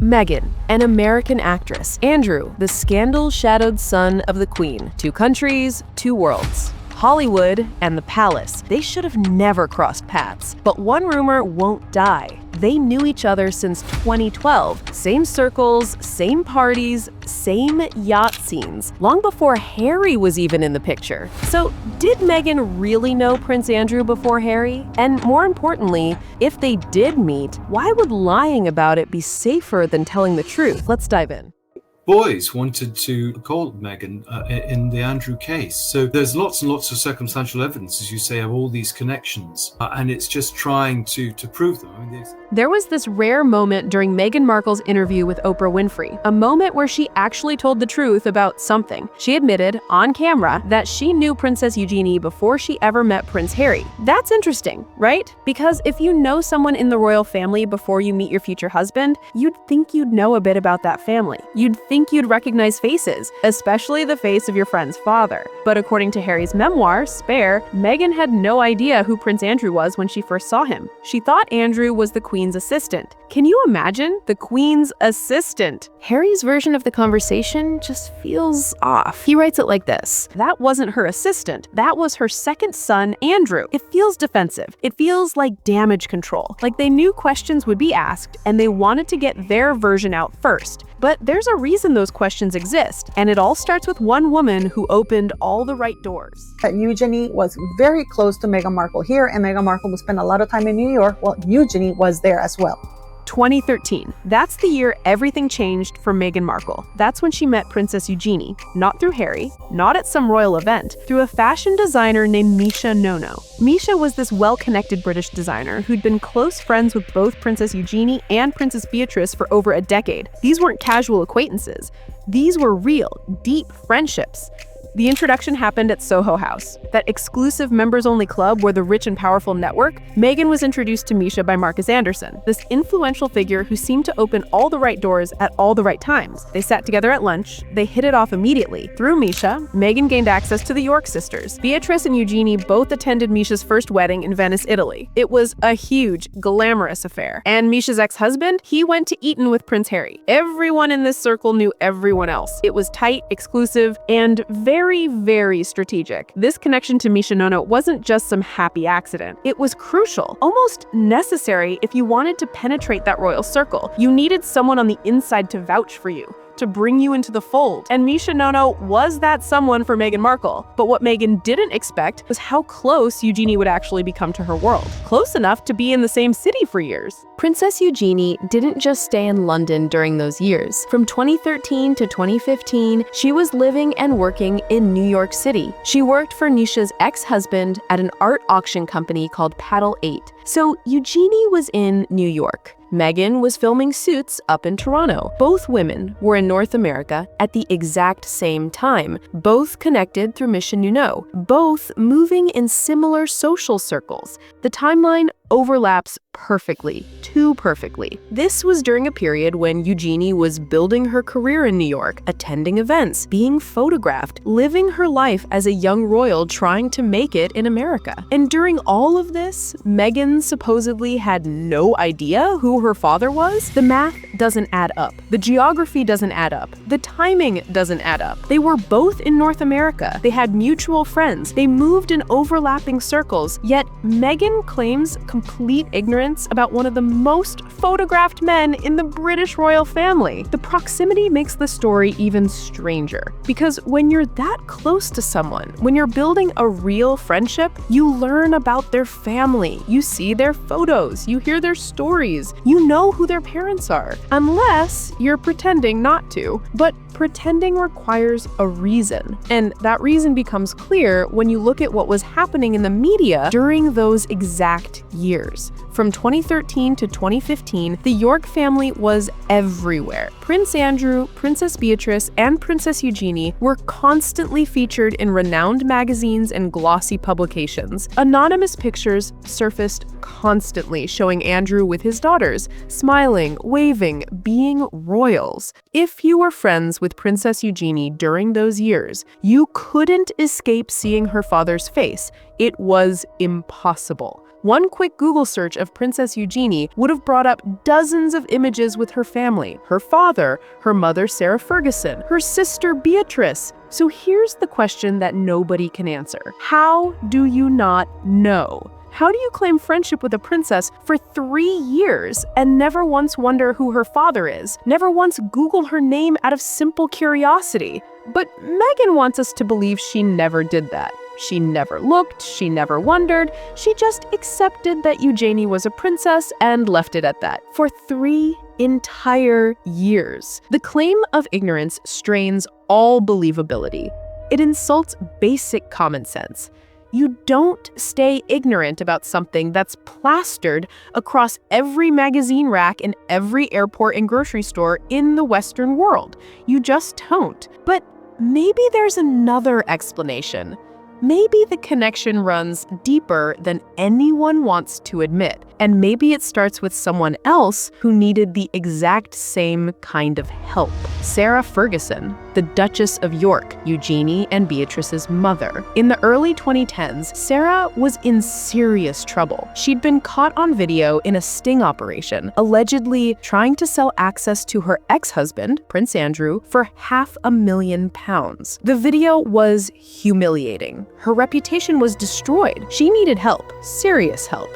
Meghan, an American actress. Andrew, the scandal-shadowed son of the Queen. Two countries, two worlds. Hollywood and the palace. They should have never crossed paths. But one rumor won't die. They knew each other since 2012. Same circles, same parties, same yacht scenes. Long before Harry was even in the picture. So, did Meghan really know Prince Andrew before Harry? And more importantly, if they did meet, why would lying about it be safer than telling the truth? Let's dive in. Boys wanted to call Meghan in the Andrew case. So there's lots and lots of circumstantial evidence, as you say, of all these connections. And it's just trying to prove them. There was this rare moment during Meghan Markle's interview with Oprah Winfrey, a moment where she actually told the truth about something. She admitted, on camera, that she knew Princess Eugenie before she ever met Prince Harry. That's interesting, right? Because if you know someone in the royal family before you meet your future husband, you'd think you'd know a bit about that family. You'd think you'd recognize faces, especially the face of your friend's father. But according to Harry's memoir, Spare, Meghan had no idea who Prince Andrew was when she first saw him. She thought Andrew was the Queen's assistant. Can you imagine? The Queen's assistant. Harry's version of the conversation just feels off. He writes it like this: "That wasn't her assistant. That was her second son, Andrew." It feels defensive. It feels like damage control. Like they knew questions would be asked and they wanted to get their version out first. But there's a reason those questions exist, and it all starts with one woman who opened all the right doors. Eugenie was very close to Meghan Markle here, and Meghan Markle would spend a lot of time in New York. Well, Eugenie was there as well. 2013. That's the year everything changed for Meghan Markle. That's when she met Princess Eugenie, not through Harry, not at some royal event, through a fashion designer named Misha Nonoo. Misha was this well-connected British designer who'd been close friends with both Princess Eugenie and Princess Beatrice for over a decade. These weren't casual acquaintances. These were real, deep friendships. The introduction happened at Soho House, that exclusive members-only club where the rich and powerful network. Meghan was introduced to Misha by Marcus Anderson, this influential figure who seemed to open all the right doors at all the right times. They sat together at lunch. They hit it off immediately. Through Misha, Meghan gained access to the York sisters. Beatrice and Eugenie both attended Misha's first wedding in Venice, Italy. It was a huge, glamorous affair. And Misha's ex-husband, he went to Eton with Prince Harry. Everyone in this circle knew everyone else. It was tight, exclusive, and very, very strategic. This connection to Misha Nonoo wasn't just some happy accident. It was crucial, almost necessary if you wanted to penetrate that royal circle. You needed someone on the inside to vouch for you, to bring you into the fold. And Misha Nonoo was that someone for Meghan Markle. But what Meghan didn't expect was how close Eugenie would actually become to her world. Close enough to be in the same city for years. Princess Eugenie didn't just stay in London during those years. From 2013 to 2015, she was living and working in New York City. She worked for Misha's ex-husband at an art auction company called Paddle 8. So Eugenie was in New York. Meghan was filming Suits up in Toronto. Both women were in North America at the exact same time, both connected through Misha Nonoo, both moving in similar social circles. The timeline overlaps perfectly, too perfectly. This was during a period when Eugenie was building her career in New York, attending events, being photographed, living her life as a young royal trying to make it in America. And during all of this, Meghan supposedly had no idea who her father was. The math doesn't add up. The geography doesn't add up. The timing doesn't add up. They were both in North America. They had mutual friends. They moved in overlapping circles. Yet Meghan claims complete ignorance about one of the most photographed men in the British royal family. The proximity makes the story even stranger. Because when you're that close to someone, when you're building a real friendship, you learn about their family. You see their photos. You hear their stories. You know who their parents are. Unless you're pretending not to. But pretending requires a reason. And that reason becomes clear when you look at what was happening in the media during those exact years. From 2013 to 2015, the York family was everywhere. Prince Andrew, Princess Beatrice, and Princess Eugenie were constantly featured in renowned magazines and glossy publications. Anonymous pictures surfaced constantly showing Andrew with his daughters, smiling, waving, being royals. If you were friends with Princess Eugenie during those years, you couldn't escape seeing her father's face. It was impossible. One quick Google search of Princess Eugenie would have brought up dozens of images with her family, her father, her mother Sarah Ferguson, her sister Beatrice. So here's the question that nobody can answer. How do you not know? How do you claim friendship with a princess for 3 years and never once wonder who her father is? Never once Google her name out of simple curiosity? But Meghan wants us to believe she never did that. She never looked, she never wondered, she just accepted that Eugenie was a princess and left it at that. For 3 entire years. The claim of ignorance strains all believability. It insults basic common sense. You don't stay ignorant about something that's plastered across every magazine rack in every airport and grocery store in the Western world. You just don't. But maybe there's another explanation. Maybe the connection runs deeper than anyone wants to admit, and maybe it starts with someone else who needed the exact same kind of help. Sarah Ferguson, the Duchess of York, Eugenie and Beatrice's mother. In the early 2010s, Sarah was in serious trouble. She'd been caught on video in a sting operation, allegedly trying to sell access to her ex-husband, Prince Andrew, for £500,000. The video was humiliating. Her reputation was destroyed. She needed help, serious help.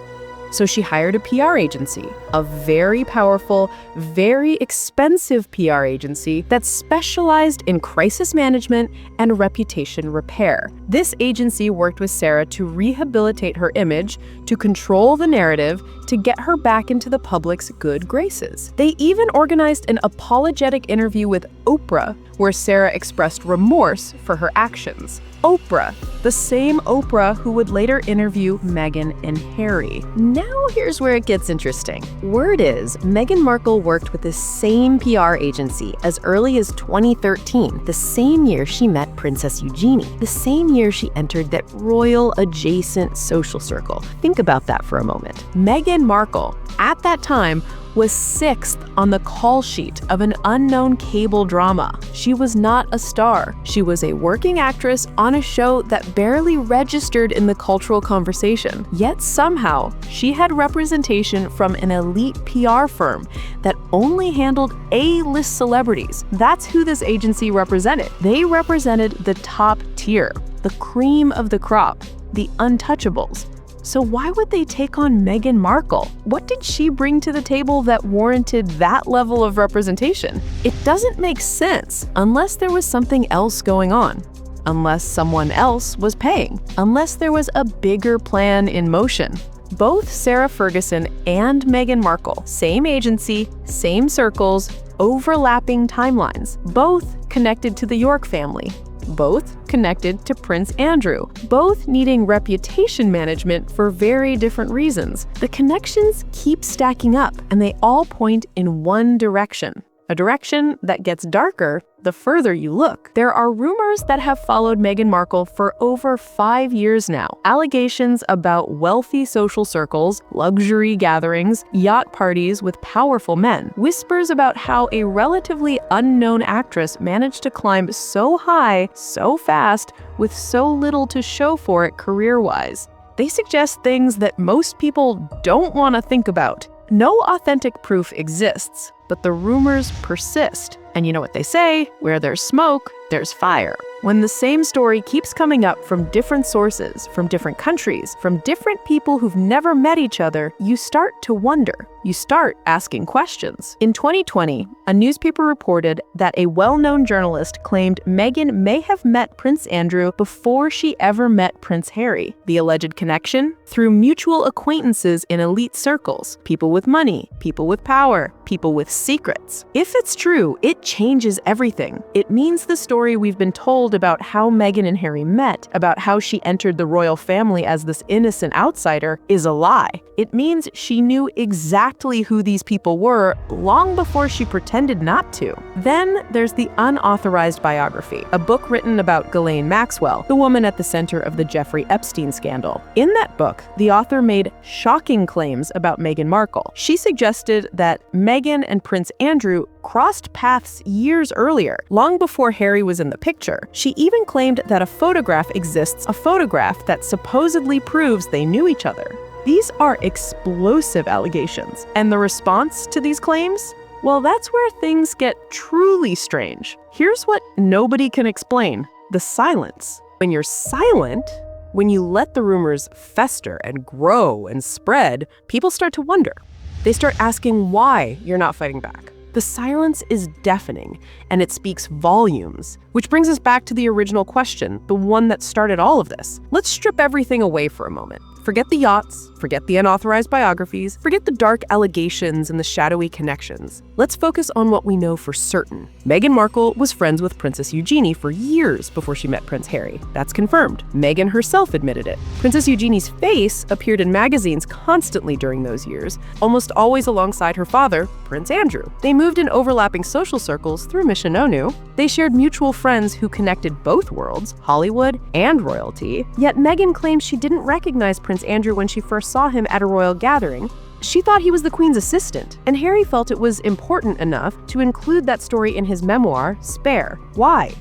So she hired a PR agency, a very powerful, very expensive PR agency that specialized in crisis management and reputation repair. This agency worked with Sarah to rehabilitate her image, to control the narrative, to get her back into the public's good graces. They even organized an apologetic interview with Oprah, where Sarah expressed remorse for her actions. Oprah, the same Oprah who would later interview Meghan and Harry. Now here's where it gets interesting. Word is, Meghan Markle worked with the same PR agency as early as 2013, the same year she met Princess Eugenie, the same year she entered that royal-adjacent social circle. Think about that for a moment. Meghan Markle, at that time, was 6th on the call sheet of an unknown cable drama. She was not a star. She was a working actress on a show that barely registered in the cultural conversation. Yet somehow, she had representation from an elite PR firm that only handled A-list celebrities. That's who this agency represented. They represented the top tier, the cream of the crop, the untouchables. So why would they take on Meghan Markle? What did she bring to the table that warranted that level of representation? It doesn't make sense unless there was something else going on, unless someone else was paying, unless there was a bigger plan in motion. Both Sarah Ferguson and Meghan Markle, same agency, same circles, overlapping timelines, both connected to the York family. Both connected to Prince Andrew, both needing reputation management for very different reasons. The connections keep stacking up, and they all point in one direction. A direction that gets darker the further you look. There are rumors that have followed Meghan Markle for over 5 years now. Allegations about wealthy social circles, luxury gatherings, yacht parties with powerful men. Whispers about how a relatively unknown actress managed to climb so high, so fast, with so little to show for it career-wise. They suggest things that most people don't want to think about. No authentic proof exists, but the rumors persist. And you know what they say, where there's smoke, there's fire. When the same story keeps coming up from different sources, from different countries, from different people who've never met each other, you start to wonder. You start asking questions. In 2020, a newspaper reported that a well-known journalist claimed Meghan may have met Prince Andrew before she ever met Prince Harry. The alleged connection? Through mutual acquaintances in elite circles, people with money, people with power, people with secrets. If it's true, it changes everything. It means the story we've been told about how Meghan and Harry met, about how she entered the royal family as this innocent outsider, is a lie. It means she knew exactly who these people were long before she pretended not to. Then there's the unauthorized biography, a book written about Ghislaine Maxwell, the woman at the center of the Jeffrey Epstein scandal. In that book, the author made shocking claims about Meghan Markle. She suggested that Meghan and Prince Andrew crossed paths years earlier, long before Harry was in the picture. She even claimed that a photograph exists, a photograph that supposedly proves they knew each other. These are explosive allegations. And the response to these claims? Well, that's where things get truly strange. Here's what nobody can explain: the silence. When you're silent, when you let the rumors fester and grow and spread, people start to wonder. They start asking why you're not fighting back. The silence is deafening, and it speaks volumes. Which brings us back to the original question, the one that started all of this. Let's strip everything away for a moment. Forget the yachts, forget the unauthorized biographies, forget the dark allegations and the shadowy connections. Let's focus on what we know for certain. Meghan Markle was friends with Princess Eugenie for years before she met Prince Harry. That's confirmed. Meghan herself admitted it. Princess Eugenie's face appeared in magazines constantly during those years, almost always alongside her father, Prince Andrew. They moved in overlapping social circles through Misha Nonoo. They shared mutual friends who connected both worlds, Hollywood and royalty. Yet Meghan claims she didn't recognize Prince Andrew when she first saw him at a royal gathering. She thought he was the Queen's assistant, and Harry felt it was important enough to include that story in his memoir, Spare. Why?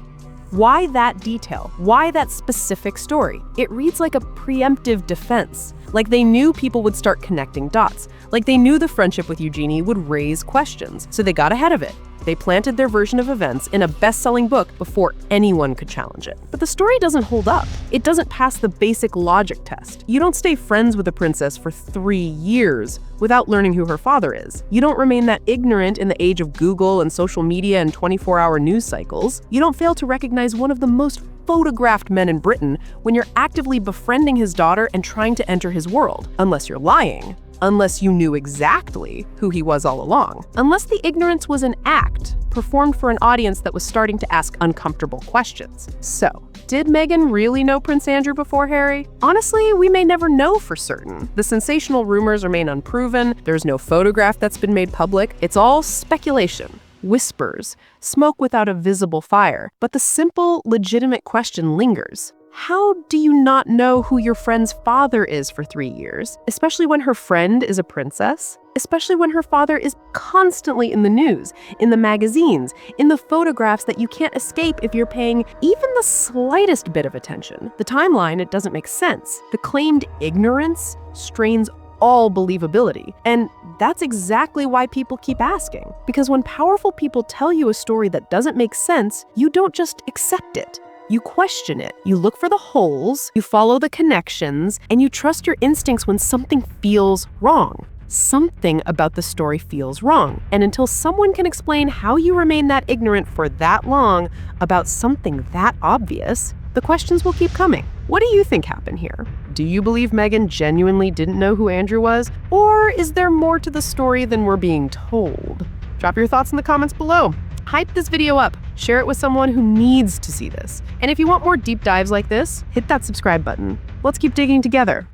Why that detail? Why that specific story? It reads like a preemptive defense, like they knew people would start connecting dots, like they knew the friendship with Eugenie would raise questions, so they got ahead of it. They planted their version of events in a best-selling book before anyone could challenge it. But the story doesn't hold up. It doesn't pass the basic logic test. You don't stay friends with a princess for 3 years without learning who her father is. You don't remain that ignorant in the age of Google and social media and 24-hour news cycles. You don't fail to recognize one of the most photographed men in Britain when you're actively befriending his daughter and trying to enter his world, unless you're lying. Unless you knew exactly who he was all along. Unless the ignorance was an act performed for an audience that was starting to ask uncomfortable questions. So, did Meghan really know Prince Andrew before Harry? Honestly, we may never know for certain. The sensational rumors remain unproven. There's no photograph that's been made public. It's all speculation. Whispers, smoke without a visible fire. But the simple, legitimate question lingers. How do you not know who your friend's father is for 3 years, especially when her friend is a princess? Especially when her father is constantly in the news, in the magazines, in the photographs that you can't escape if you're paying even the slightest bit of attention. The timeline, it doesn't make sense. The claimed ignorance strains all believability. And that's exactly why people keep asking. Because when powerful people tell you a story that doesn't make sense, you don't just accept it. You question it, you look for the holes, you follow the connections, and you trust your instincts when something feels wrong. Something about the story feels wrong. And until someone can explain how you remain that ignorant for that long about something that obvious, the questions will keep coming. What do you think happened here? Do you believe Meghan genuinely didn't know who Andrew was? Or is there more to the story than we're being told? Drop your thoughts in the comments below. Hype this video up, share it with someone who needs to see this. And if you want more deep dives like this, hit that subscribe button. Let's keep digging together.